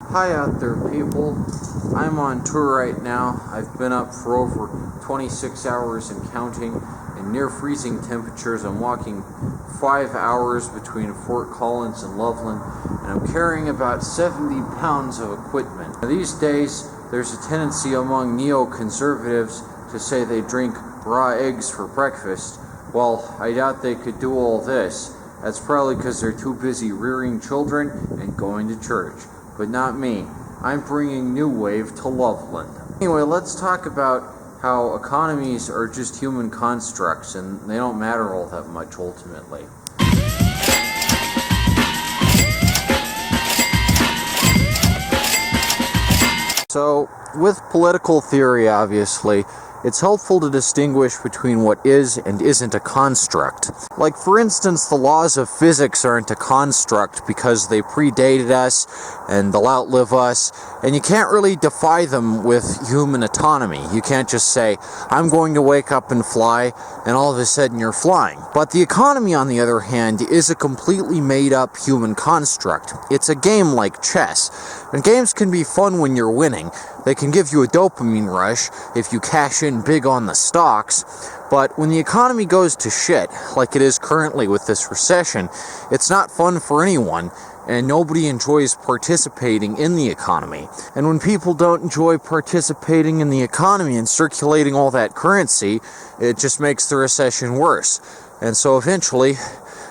Hi out there, people. I'm on tour right now. I've been up for over 26 hours and counting in near freezing temperatures. I'm walking 5 hours between Fort Collins and Loveland, and I'm carrying about 70 pounds of equipment. Now, these days, there's a tendency among neoconservatives to say they drink raw eggs for breakfast. Well, I doubt they could do all this. That's probably because they're too busy rearing children and going to church. But not me. I'm bringing New Wave to Loveland. Anyway, let's talk about how economies are just human constructs and they don't matter all that much ultimately. So, with political theory, obviously, it's helpful to distinguish between what is and isn't a construct. Like, for instance, the laws of physics aren't a construct because they predated us and they'll outlive us, and you can't really defy them with human autonomy. You can't just say, I'm going to wake up and fly, and all of a sudden you're flying. But the economy, on the other hand, is a completely made-up human construct. It's a game like chess. And games can be fun when you're winning. They can give you a dopamine rush if you cash in big on the stocks, but when the economy goes to shit, like it is currently with this recession, it's not fun for anyone, and nobody enjoys participating in the economy. And when people don't enjoy participating in the economy and circulating all that currency, it just makes the recession worse. And so eventually,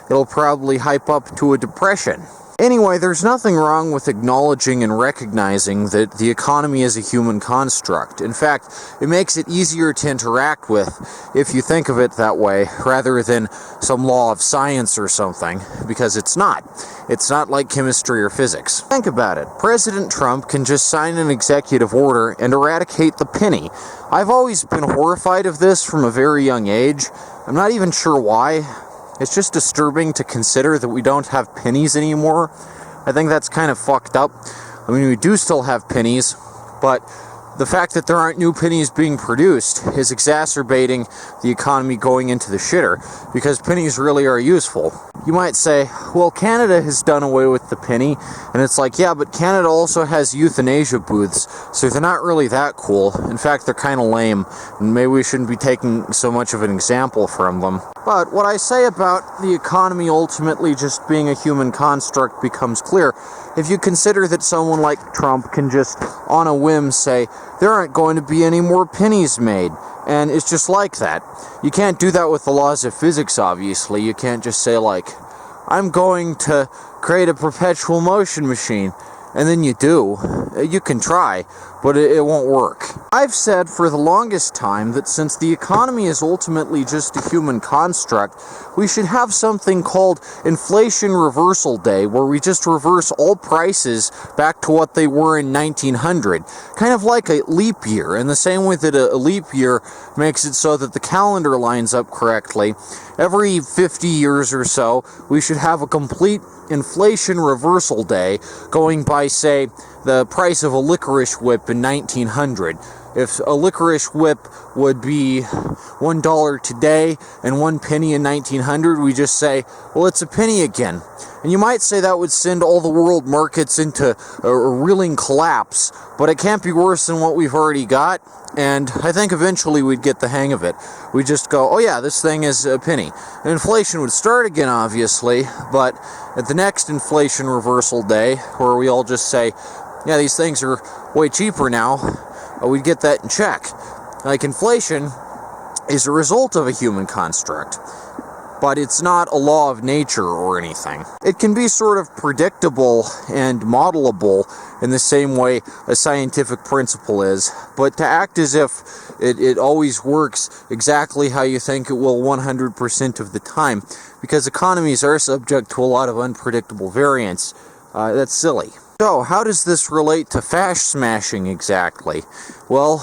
it'll probably hype up to a depression. Anyway, there's nothing wrong with acknowledging and recognizing that the economy is a human construct. In fact, it makes it easier to interact with if you think of it that way, rather than some law of science or something, because it's not. It's not like chemistry or physics. Think about it. President Trump can just sign an executive order and eradicate the penny. I've always been horrified of this from a very young age. I'm not even sure why. It's just disturbing to consider that we don't have pennies anymore. I think that's kind of fucked up. I mean, we do still have pennies, but the fact that there aren't new pennies being produced is exacerbating the economy going into the shitter, because pennies really are useful. You might say, well, Canada has done away with the penny, and it's like, yeah, but Canada also has euthanasia booths, so they're not really that cool. In fact, they're kind of lame, and maybe we shouldn't be taking so much of an example from them. But what I say about the economy ultimately just being a human construct becomes clear if you consider that someone like Trump can just, on a whim, say, there aren't going to be any more pennies made. And it's just like that. You can't do that with the laws of physics, obviously. You can't just say, like, I'm going to create a perpetual motion machine. And then you do. You can try, but it won't work. I've said for the longest time that since the economy is ultimately just a human construct, we should have something called Inflation Reversal Day, where we just reverse all prices back to what they were in 1900. Kind of like a leap year, in the same way that a leap year makes it so that the calendar lines up correctly. Every 50 years or so, we should have a complete Inflation Reversal Day, going by, say, the price of a licorice whip in 1900. If a licorice whip would be $1 today and 1 penny in 1900, we just say, well, it's a penny again. And you might say that would send all the world markets into a reeling collapse, but it can't be worse than what we've already got, and I think eventually we'd get the hang of it. We just go, oh yeah, this thing is a penny. And inflation would start again, obviously, but at the next Inflation Reversal Day, where we all just say, yeah, these things are way cheaper now, we'd get that in check. Like, inflation is a result of a human construct, but it's not a law of nature or anything. It can be sort of predictable and modelable in the same way a scientific principle is, but to act as if it always works exactly how you think it will 100% of the time, because economies are subject to a lot of unpredictable variance, that's silly. So, how does this relate to Fash smashing exactly? Well,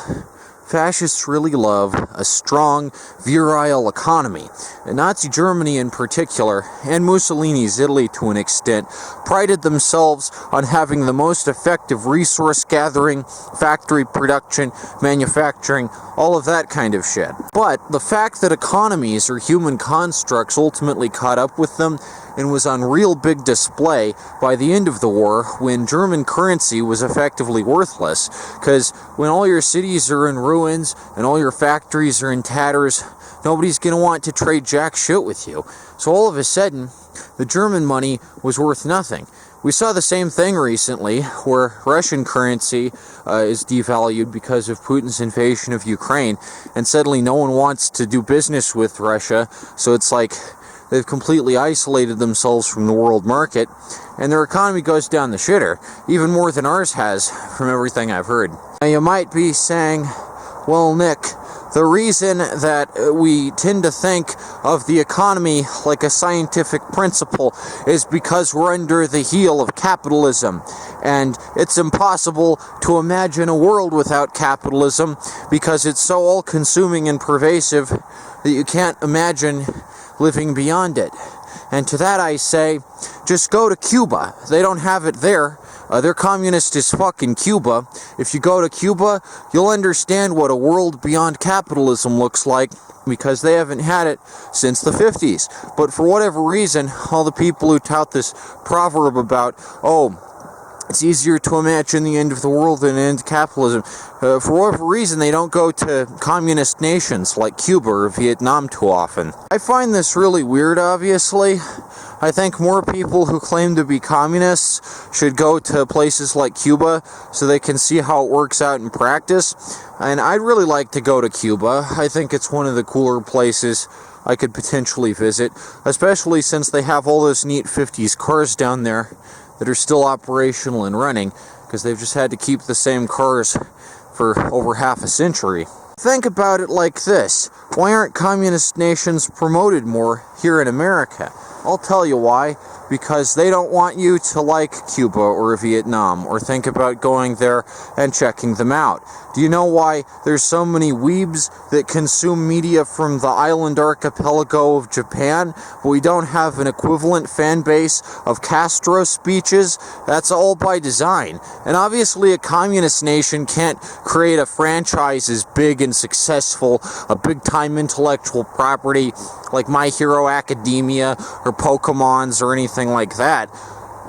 fascists really love a strong, virile economy. And Nazi Germany in particular, and Mussolini's Italy to an extent, prided themselves on having the most effective resource gathering, factory production, manufacturing, all of that kind of shit. But the fact that economies or human constructs ultimately caught up with them and was on real big display by the end of the war, when German currency was effectively worthless. Because when all your cities are in ruins and all your factories are in tatters, nobody's going to want to trade jack shit with you. So all of a sudden, the German money was worth nothing. We saw the same thing recently, where Russian currency is devalued because of Putin's invasion of Ukraine, and suddenly no one wants to do business with Russia, so it's like they've completely isolated themselves from the world market, and their economy goes down the shitter, even more than ours has, from everything I've heard. Now you might be saying, well, Nick, the reason that we tend to think of the economy like a scientific principle is because we're under the heel of capitalism, and it's impossible to imagine a world without capitalism because it's so all-consuming and pervasive that you can't imagine living beyond it. And to that I say, just go to Cuba. They don't have it there. They're communist as fuck in Cuba. If you go to Cuba, you'll understand what a world beyond capitalism looks like, because they haven't had it since the 50s. But for whatever reason, all the people who tout this proverb about, it's easier to imagine the end of the world than the end of capitalism, for whatever reason, they don't go to communist nations like Cuba or Vietnam too often. I find this really weird, obviously. I think more people who claim to be communists should go to places like Cuba so they can see how it works out in practice. And I'd really like to go to Cuba. I think it's one of the cooler places I could potentially visit, especially since they have all those neat 50s cars down there that are still operational and running, because they've just had to keep the same cars for over half a century. Think about it like this. Why aren't communist nations promoted more here in America? I'll tell you why. Because they don't want you to like Cuba or Vietnam, or think about going there and checking them out. Do you know why there's so many weebs that consume media from the island archipelago of Japan, but we don't have an equivalent fan base of Castro speeches? That's all by design. And obviously a communist nation can't create a franchise as big and successful, a big-time intellectual property like My Hero Academia or Pokemon's or anything like that.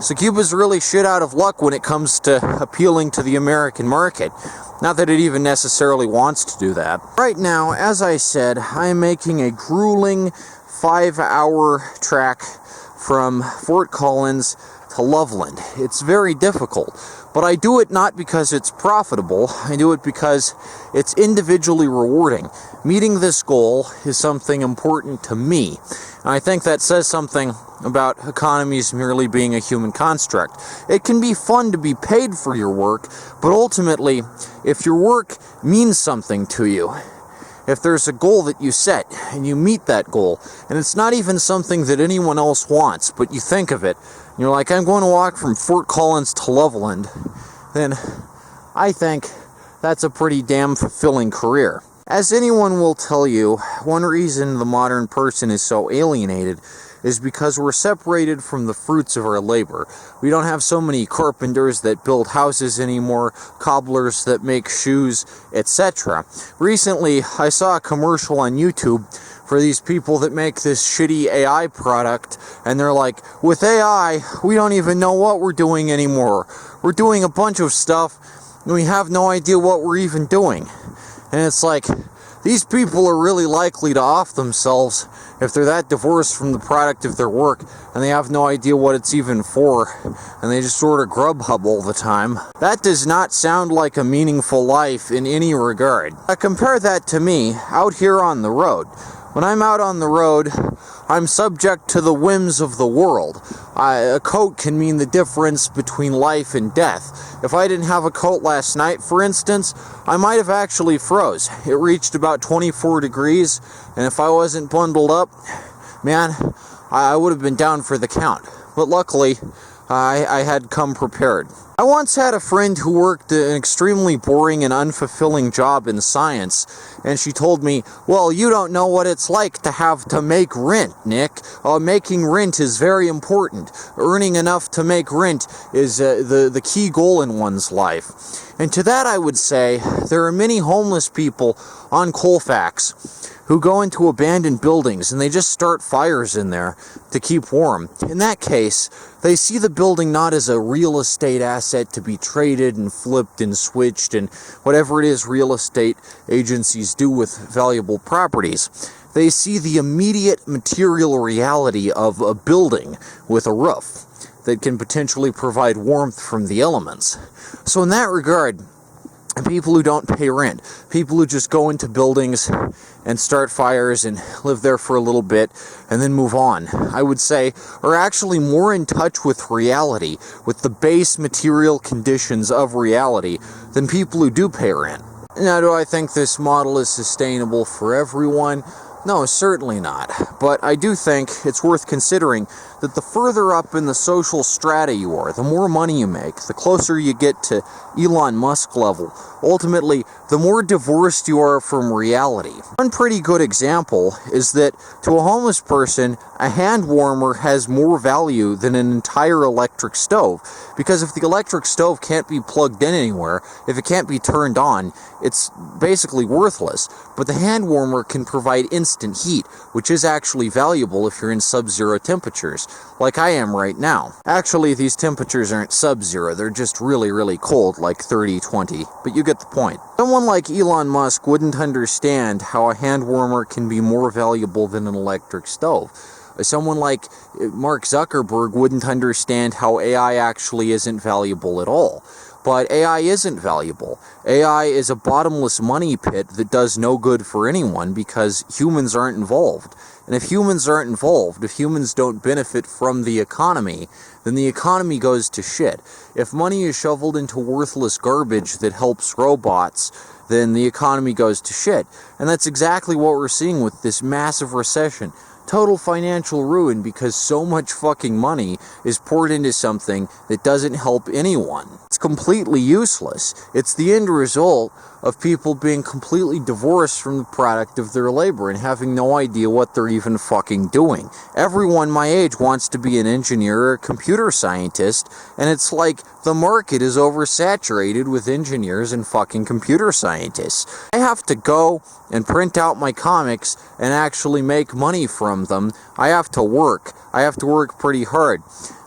So Cuba's really shit out of luck when it comes to appealing to the American market. Not that it even necessarily wants to do that. Right now, as I said, I'm making a grueling 5-hour trek from Fort Collins to Loveland. It's very difficult, but I do it not because it's profitable. I do it because it's individually rewarding. Meeting this goal is something important to me, and I think that says something about economies merely being a human construct. It can be fun to be paid for your work, but ultimately, if your work means something to you, if there's a goal that you set and you meet that goal, and it's not even something that anyone else wants, but you think of it, and you're like, I'm going to walk from Fort Collins to Loveland, then I think that's a pretty damn fulfilling career. As anyone will tell you, one reason the modern person is so alienated is because we're separated from the fruits of our labor. We don't have so many carpenters that build houses anymore, cobblers that make shoes, etc. Recently, I saw a commercial on YouTube for these people that make this shitty AI product, and they're like, with AI, we don't even know what we're doing anymore. We're doing a bunch of stuff, and we have no idea what we're even doing. And it's like, these people are really likely to off themselves if they're that divorced from the product of their work and they have no idea what it's even for, and they just order Grubhub all the time. That does not sound like a meaningful life in any regard. Compare that to me, out here on the road. When I'm out on the road, I'm subject to the whims of the world. A coat can mean the difference between life and death. If I didn't have a coat last night, for instance, I might have actually froze. It reached about 24 degrees, and if I wasn't bundled up, man, I would have been down for the count. But luckily, I had come prepared. I once had a friend who worked an extremely boring and unfulfilling job in science, and she told me, well, you don't know what it's like to have to make rent, Nick. Making rent is very important. Earning enough to make rent is the key goal in one's life. And to that I would say, there are many homeless people on Colfax who go into abandoned buildings and they just start fires in there to keep warm. In that case, they see the building not as a real estate asset to be traded and flipped and switched and whatever it is real estate agencies do with valuable properties. They see the immediate material reality of a building with a roof that can potentially provide warmth from the elements. So in that regard, people who don't pay rent, people who just go into buildings and start fires and live there for a little bit and then move on, I would say, are actually more in touch with reality, with the base material conditions of reality, than people who do pay rent. Now, do I think this model is sustainable for everyone? No, certainly not. But I do think it's worth considering that the further up in the social strata you are, the more money you make, the closer you get to Elon Musk level, ultimately, the more divorced you are from reality. One pretty good example is that to a homeless person, a hand warmer has more value than an entire electric stove. Because if the electric stove can't be plugged in anywhere, if it can't be turned on, it's basically worthless. But the hand warmer can provide instant heat, which is actually valuable if you're in sub-zero temperatures, like I am right now. Actually, these temperatures aren't sub-zero, they're just really, really cold, like 30, 20, but you get the point. Someone like Elon Musk wouldn't understand how a hand warmer can be more valuable than an electric stove. Someone like Mark Zuckerberg wouldn't understand how AI actually isn't valuable at all. But AI isn't valuable. AI is a bottomless money pit that does no good for anyone because humans aren't involved. And if humans aren't involved, if humans don't benefit from the economy, then the economy goes to shit. If money is shoveled into worthless garbage that helps robots, then the economy goes to shit. And that's exactly what we're seeing with this massive recession. Total financial ruin because so much fucking money is poured into something that doesn't help anyone. It's completely useless. It's the end result of people being completely divorced from the product of their labor and having no idea what they're even fucking doing. Everyone my age wants to be an engineer or a computer scientist, and it's like the market is oversaturated with engineers and fucking computer scientists. I have to go and print out my comics and actually make money from them. I have to work. I have to work pretty hard.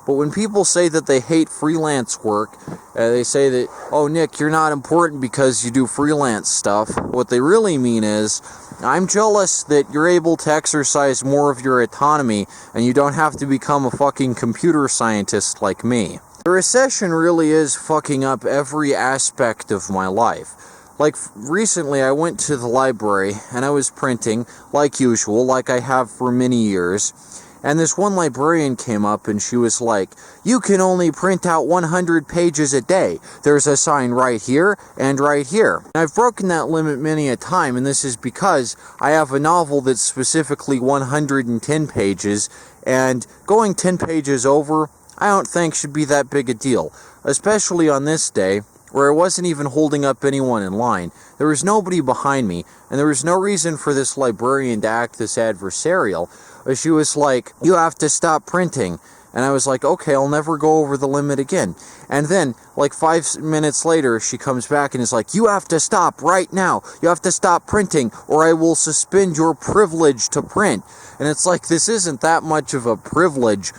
But when people say that they hate freelance work, they say that, oh, Nick, you're not important because you do freelance stuff. What they really mean is, I'm jealous that you're able to exercise more of your autonomy and you don't have to become a fucking computer scientist like me. The recession really is fucking up every aspect of my life. Like, recently I went to the library and I was printing, like usual, like I have for many years. And this one librarian came up and she was like, you can only print out 100 pages a day. There's a sign right here and right here. And I've broken that limit many a time, and this is because I have a novel that's specifically 110 pages, and going 10 pages over, I don't think should be that big a deal. Especially on this day, where I wasn't even holding up anyone in line. There was nobody behind me, and there was no reason for this librarian to act this adversarial. She was like, you have to stop printing. And I was like, okay, I'll never go over the limit again. And then, like 5 minutes later, she comes back and is like, you have to stop right now. You have to stop printing, or I will suspend your privilege to print. And it's like, this isn't that much of a privilege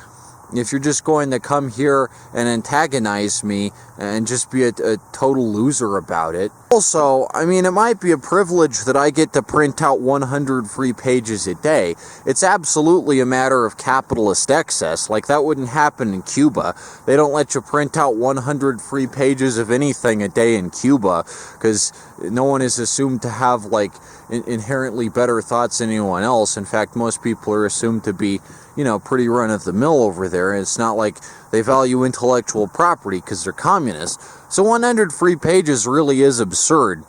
if you're just going to come here and antagonize me and just be a total loser about it. Also, I mean, it might be a privilege that I get to print out 100 free pages a day. It's absolutely a matter of capitalist excess. Like, that wouldn't happen in Cuba. They don't let you print out 100 free pages of anything a day in Cuba because no one is assumed to have, like, inherently better thoughts than anyone else. In fact, most people are assumed to be, you know, pretty run-of-the-mill over there. It's not like they value intellectual property because they're communists. So 100 free pages really is absurd.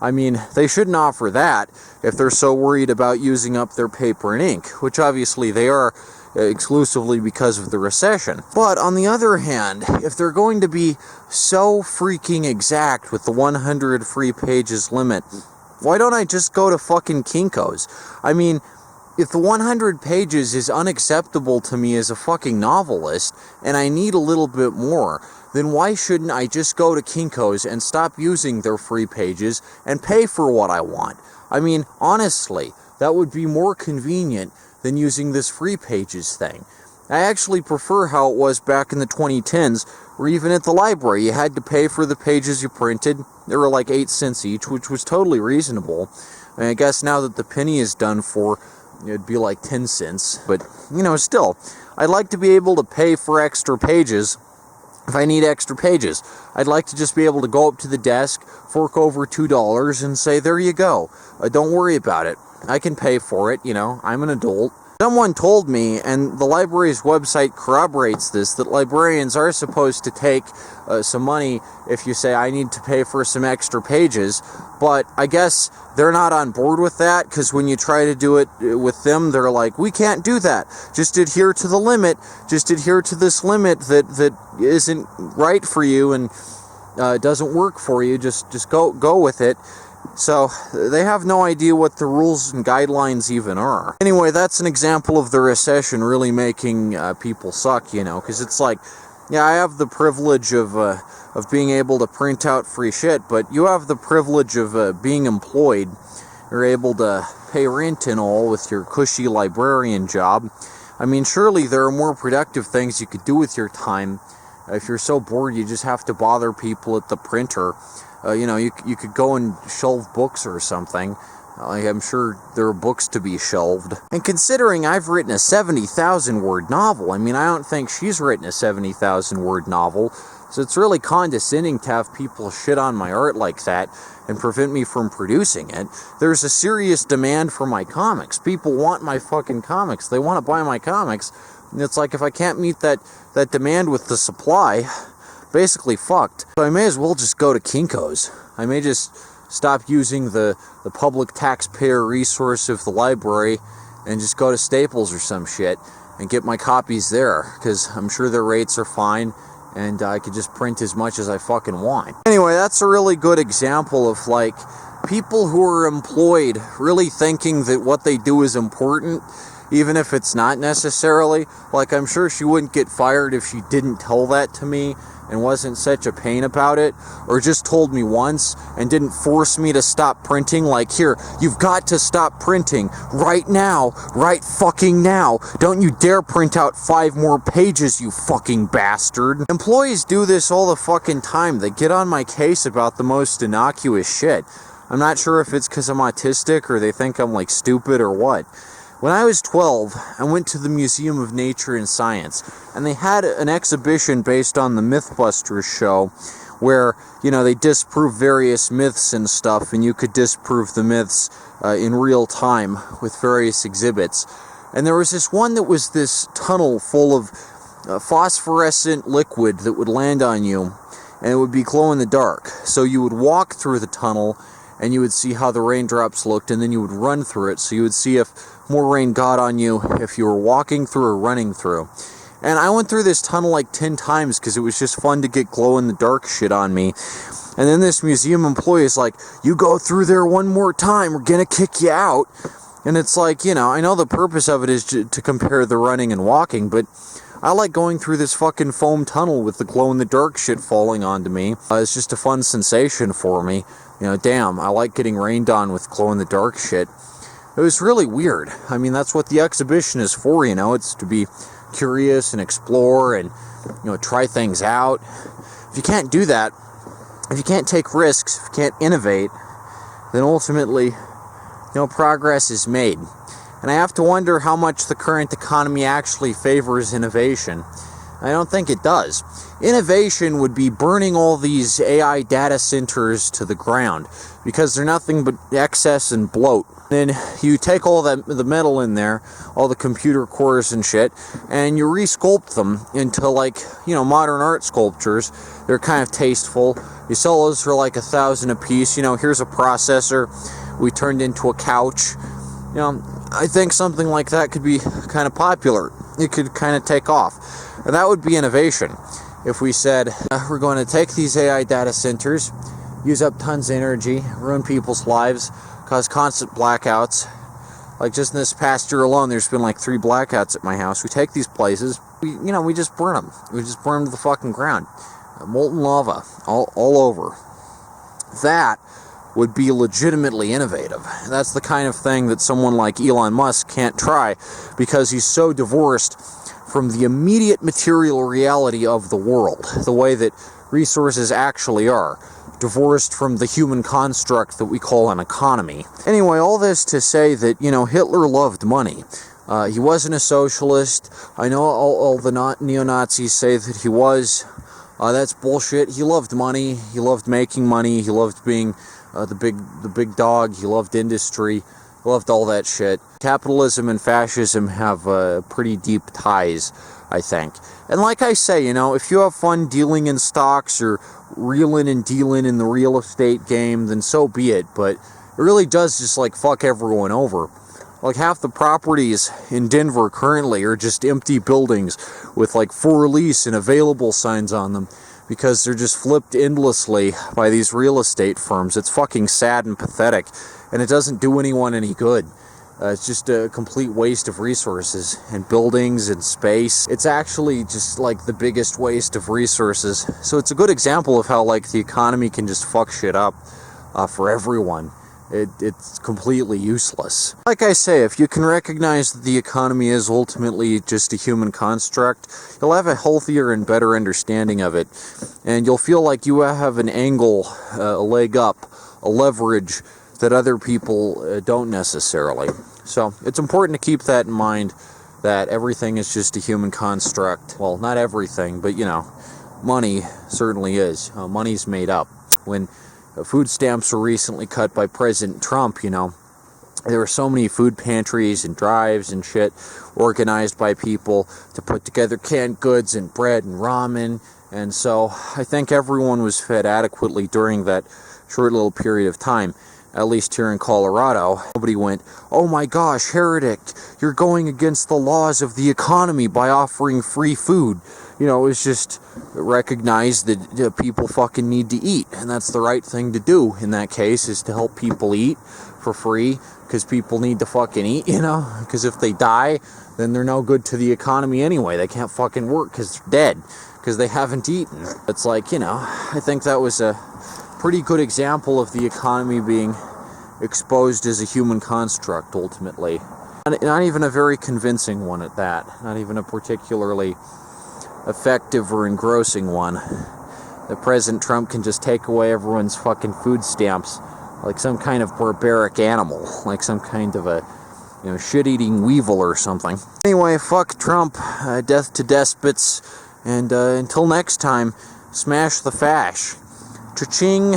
I mean, they shouldn't offer that if they're so worried about using up their paper and ink, which obviously they are exclusively because of the recession. But on the other hand, if they're going to be so freaking exact with the 100 free pages limit, why don't I just go to fucking Kinko's? I mean, if the 100 pages is unacceptable to me as a fucking novelist, and I need a little bit more, then why shouldn't I just go to Kinko's and stop using their free pages and pay for what I want? I mean, honestly, that would be more convenient than using this free pages thing. I actually prefer how it was back in the 2010s, where even at the library you had to pay for the pages you printed. They were like 8 cents each, which was totally reasonable. And I guess now that the penny is done for, it'd be like 10 cents. But, still, I'd like to be able to pay for extra pages if I need extra pages. I'd like to just be able to go up to the desk, fork over $2, and say, there you go. Don't worry about it. I can pay for it, I'm an adult. Someone told me, and the library's website corroborates this, that librarians are supposed to take some money if you say, I need to pay for some extra pages, but I guess they're not on board with that, because when you try to do it with them, they're like, we can't do that. Just adhere to the limit. Just adhere to this limit that isn't right for you and doesn't work for you. Just go with it. So, they have no idea what the rules and guidelines even are. Anyway, that's an example of the recession really making people suck, because it's like, yeah, I have the privilege of being able to print out free shit, but you have the privilege of being employed. You're able to pay rent and all with your cushy librarian job. I mean, surely there are more productive things you could do with your time. If you're so bored, you just have to bother people at the printer. You could go and shelve books or something. I'm sure there are books to be shelved. And considering I've written a 70,000 word novel, I mean, I don't think she's written a 70,000 word novel, so it's really condescending to have people shit on my art like that and prevent me from producing it. There's a serious demand for my comics. People want my fucking comics. They want to buy my comics. And it's like, if I can't meet that demand with the supply, basically fucked. So I may as well just go to Kinko's. I may just stop using the public taxpayer resource of the library and just go to Staples or some shit and get my copies there, because I'm sure their rates are fine and I could just print as much as I fucking want. Anyway, that's a really good example of like people who are employed really thinking that what they do is important, even if it's not necessarily. Like, I'm sure she wouldn't get fired if she didn't tell that to me and wasn't such a pain about it, or just told me once and didn't force me to stop printing. Like, here, you've got to stop printing right now, right fucking now. Don't you dare print out 5 more pages, you fucking bastard. Employees do this all the fucking time. They get on my case about the most innocuous shit. I'm not sure if it's because I'm autistic or they think I'm like stupid or what. When I was 12, I went to the Museum of Nature and Science, and they had an exhibition based on the Mythbusters show where, they disprove various myths and stuff, and you could disprove the myths in real time with various exhibits. And there was this one that was this tunnel full of phosphorescent liquid that would land on you, and it would be glow in the dark. So you would walk through the tunnel, and you would see how the raindrops looked, and then you would run through it, so you would see if more rain got on you if you were walking through or running through. And I went through this tunnel like 10 times because it was just fun to get glow-in-the-dark shit on me. And then this museum employee is like, you go through there one more time, we're gonna kick you out. And it's like, I know the purpose of it is to compare the running and walking, but I like going through this fucking foam tunnel with the glow-in-the-dark shit falling onto me. It's just a fun sensation for me. Damn, I like getting rained on with glow-in-the-dark shit. It was really weird. I mean, that's what the exhibition is for, It's to be curious and explore and, try things out. If you can't do that, if you can't take risks, if you can't innovate, then ultimately, progress is made. And I have to wonder how much the current economy actually favors innovation. I don't think it does. Innovation would be burning all these AI data centers to the ground, because they're nothing but excess and bloat. Then you take all the metal in there, all the computer cores and shit, and you resculpt them into modern art sculptures. They're kind of tasteful. You sell those for like $1,000 a piece. Here's a processor we turned into a couch. I think something like that could be kind of popular. It could kind of take off. And that would be innovation. If we said, we're going to take these AI data centers, use up tons of energy, ruin people's lives, cause constant blackouts. Like just in this past year alone, there's been like 3 blackouts at my house. We take these places, we just burn them. We just burn them to the fucking ground. Molten lava, all over. That would be legitimately innovative. That's the kind of thing that someone like Elon Musk can't try because he's so divorced from the immediate material reality of the world, the way that resources actually are, divorced from the human construct that we call an economy. Anyway, all this to say that, Hitler loved money. He wasn't a socialist. I know all the neo-Nazis say that he was. That's bullshit. He loved money. He loved making money. He loved being the big dog. He loved industry. He loved all that shit. Capitalism and fascism have pretty deep ties, I think. And like I say, if you have fun dealing in stocks or reeling and dealing in the real estate game, then so be it. But it really does just fuck everyone over. Half the properties in Denver currently are just empty buildings with for lease and available signs on them because they're just flipped endlessly by these real estate firms. It's fucking sad and pathetic, and it doesn't do anyone any good. It's just a complete waste of resources and buildings and space. It's actually just the biggest waste of resources. So it's a good example of how the economy can just fuck shit up for everyone. It's completely useless. Like I say, if you can recognize that the economy is ultimately just a human construct, you'll have a healthier and better understanding of it. And you'll feel like you have an angle, a leg up, a leverage that other people don't necessarily. So it's important to keep that in mind, that everything is just a human construct. Well, not everything, but money certainly is. Money's made up. When food stamps were recently cut by President Trump, there were so many food pantries and drives and shit organized by people to put together canned goods and bread and ramen. And so I think everyone was fed adequately during that short little period of time. At least here in Colorado, nobody went, "Oh my gosh, heretic, you're going against the laws of the economy by offering free food." It was just recognized that people fucking need to eat, and that's the right thing to do in that case, is to help people eat for free, because people need to fucking eat, because if they die, then they're no good to the economy anyway. They can't fucking work because they're dead, because they haven't eaten. It's I think that was a pretty good example of the economy being exposed as a human construct, ultimately. Not even a very convincing one at that. Not even a particularly effective or engrossing one. That President Trump can just take away everyone's fucking food stamps like some kind of barbaric animal, like some kind of a shit-eating weevil or something. Anyway, fuck Trump, death to despots, and until next time, smash the fash. Cha-ching.